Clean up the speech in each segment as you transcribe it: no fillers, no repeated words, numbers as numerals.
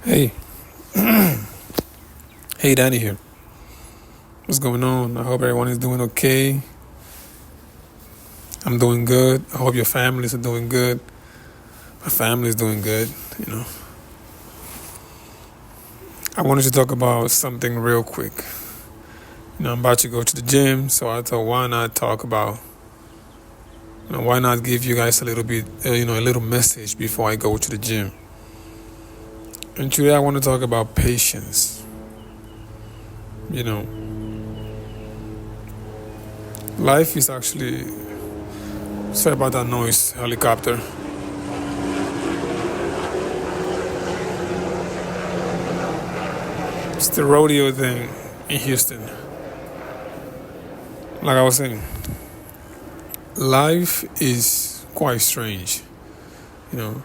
Hey, hey, Danny here. What's going on? I hope everyone is doing okay. I'm doing good. I hope your families are doing good. My family is doing good. You know, I wanted to talk about something real quick. I'm about to go to the gym, so I thought, why not talk about, why not give you guys a little bit, a little message before I go to the gym. And today I want to talk about patience. You know, life is actually, sorry about that noise, helicopter. It's the rodeo thing in Houston. Like I was saying, life is quite strange. You know,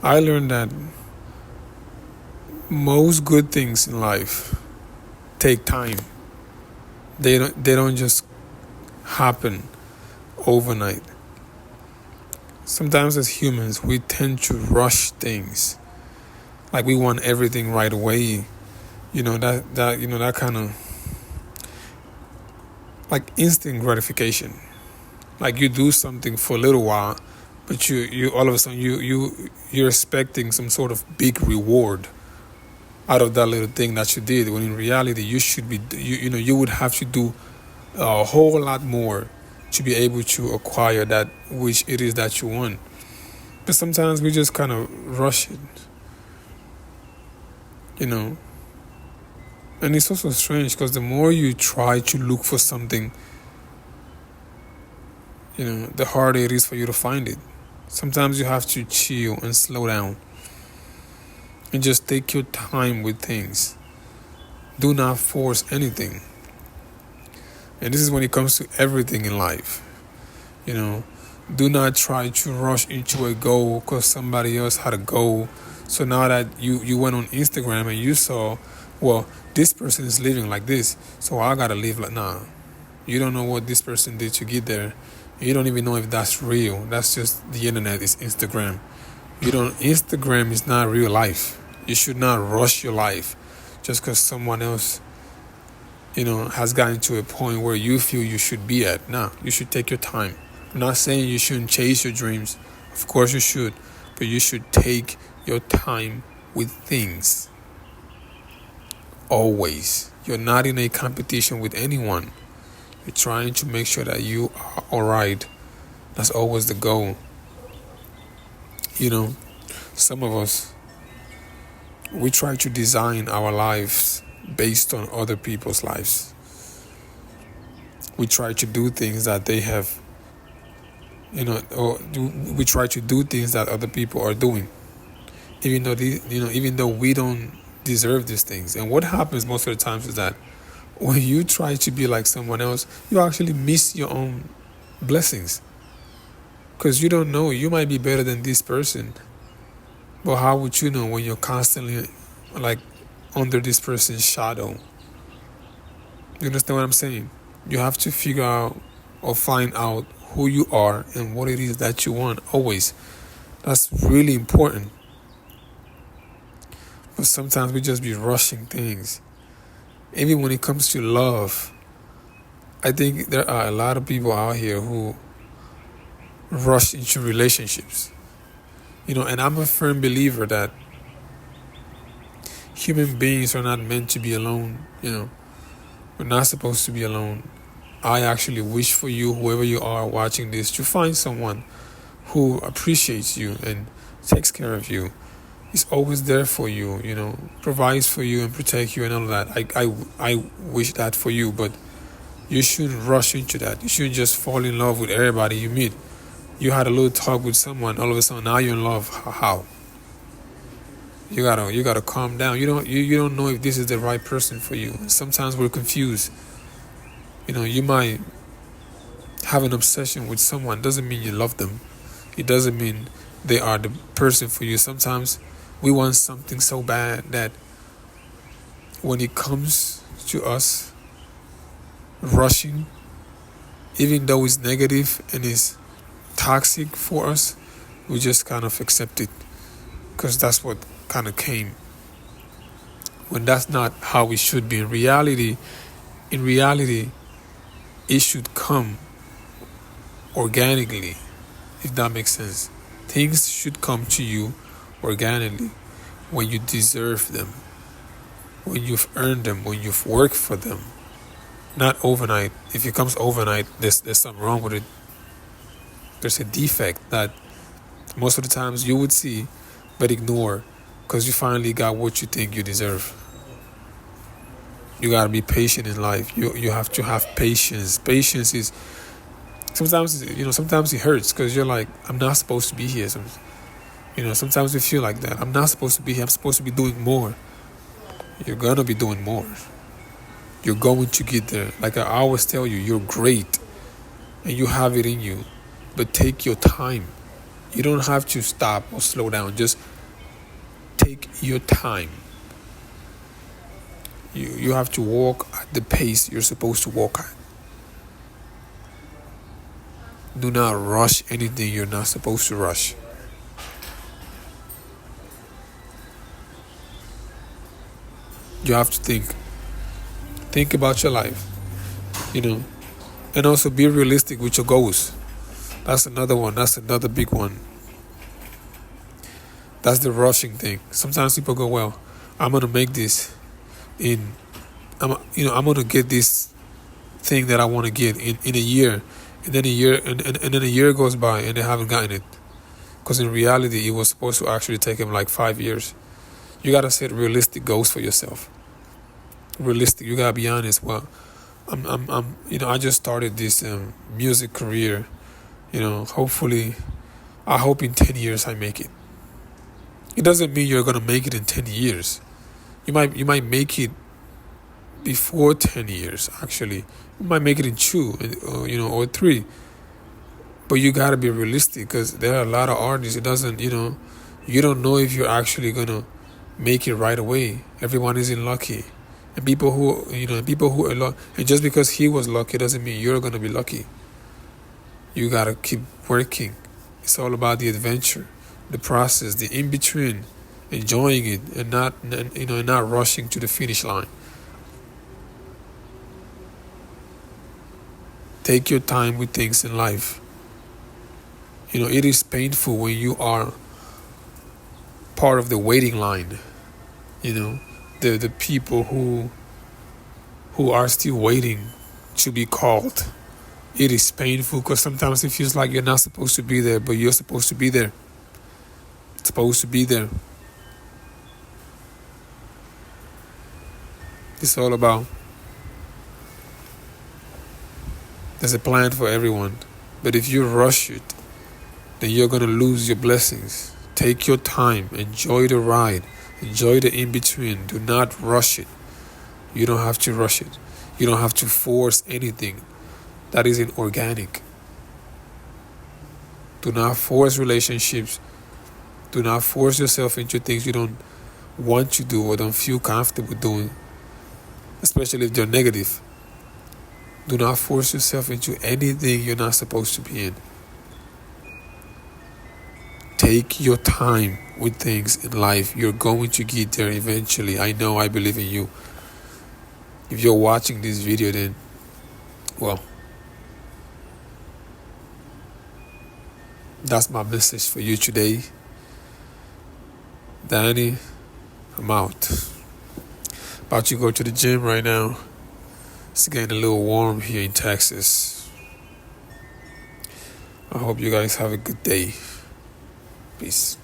I learned that most good things in life take time. They don't just happen overnight. Sometimes as humans we tend to rush things. Like we want everything right away. That kind of like instant gratification. Like you do something for a little while, but you all of a sudden you're expecting some sort of big reward out of that little thing that you did, when in reality you should be you would have to do a whole lot more to be able to acquire that which it is that you want. But sometimes we just kind of rush it, you know. And it's also strange because the more you try to look for something, the harder it is for you to find it. Sometimes you have to chill and slow down and just take your time with things. Do not force anything. And this is when it comes to everything in life. Do not try to rush into a goal because somebody else had a goal. So now that you went on Instagram and you saw, well, this person is living like this, so I gotta live like, nah. You don't know what this person did to get there. You don't even know if that's real. That's just the internet, is Instagram. Instagram is not real life. You should not rush your life just because someone else, has gotten to a point where you feel you should be at. Nah, you should take your time. I'm not saying you shouldn't chase your dreams. Of course you should. But you should take your time with things. Always. You're not in a competition with anyone. You're trying to make sure that you are alright. That's always the goal. Some of us, we try to design our lives based on other people's lives. We try to do things that they have, or we try to do things that other people are doing, even though we don't deserve these things. And what happens most of the times is that when you try to be like someone else, you actually miss your own blessings. Because you don't know, you might be better than this person. But how would you know when you're constantly like under this person's shadow? You understand what I'm saying? You have to figure out or find out who you are and what it is that you want always. That's really important. But sometimes we just be rushing things. Even when it comes to love, I think there are a lot of people out here who rush into relationships. And I'm a firm believer that human beings are not meant to be alone. We're not supposed to be alone. I actually wish for you, whoever you are watching this, to find someone who appreciates you and takes care of you. Is always there for you, provides for you and protects you and all of that. I wish that for you, but you shouldn't rush into that. You shouldn't just fall in love with everybody you meet. You had a little talk with someone, all of a sudden now you're in love. How? You gotta calm down. You don't know if this is the right person for you. Sometimes we're confused. You might have an obsession with someone. Doesn't mean you love them. It doesn't mean they are the person for you. Sometimes we want something so bad that when it comes to us rushing, even though it's negative and it's toxic for us, we just kind of accept it because that's what kind of came. When that's not how it should be. In reality, it should come organically, if that makes sense. Things should come to you organically when you deserve them, when you've earned them, when you've worked for them. Not overnight. If it comes overnight, there's something wrong with it. There's a defect that most of the times you would see but ignore because you finally got what you think you deserve. You gotta be patient in life. You have to have patience. Patience is sometimes sometimes it hurts because you're like, I'm not supposed to be here. Sometimes we feel like that. I'm not supposed to be here. I'm supposed to be doing more. You're gonna be doing more. You're going to get there. Like I always tell you, you're great and you have it in you. But take your time. You don't have to stop or slow down. Just take your time. You have to walk at the pace you're supposed to walk at. Do not rush anything you're not supposed to rush. You have to think. Think about your life, and also be realistic with your goals. That's another one. That's another big one. That's the rushing thing. Sometimes people go, well, I'm going to make this I'm going to get this thing that I want to get in a year. And then a year goes by and they haven't gotten it. Because in reality, it was supposed to actually take them like 5 years. You got to set realistic goals for yourself. Realistic. You got to be honest. Well, I just started this music career. Hopefully, I hope in 10 years I make it. It doesn't mean you're going to make it in 10 years. You might make it before 10 years, actually. You might make it in 2, or 3. But you got to be realistic because there are a lot of artists. It doesn't, you don't know if you're actually going to make it right away. Everyone isn't lucky. And people who are lucky, and just because he was lucky doesn't mean you're going to be lucky. You got to keep working. It's all about the adventure, the process, the in-between, enjoying it and not rushing to the finish line. Take your time with things in life. It is painful when you are part of the waiting line. The people who are still waiting to be called. It is painful because sometimes it feels like you're not supposed to be there, but you're supposed to be there. Supposed to be there. It's all about, there's a plan for everyone. But if you rush it, then you're going to lose your blessings. Take your time. Enjoy the ride. Enjoy the in-between. Do not rush it. You don't have to rush it. You don't have to force anything that isn't organic. Do not force relationships. Do not force yourself into things you don't want to do or don't feel comfortable doing, especially if they're negative. Do not force yourself into anything you're not supposed to be in. Take your time with things in life. You're going to get there eventually. I know, I believe in you. If you're watching this video, then, well, that's my message for you today. Danny, I'm out. About to go to the gym right now. It's getting a little warm here in Texas. I hope you guys have a good day. Peace.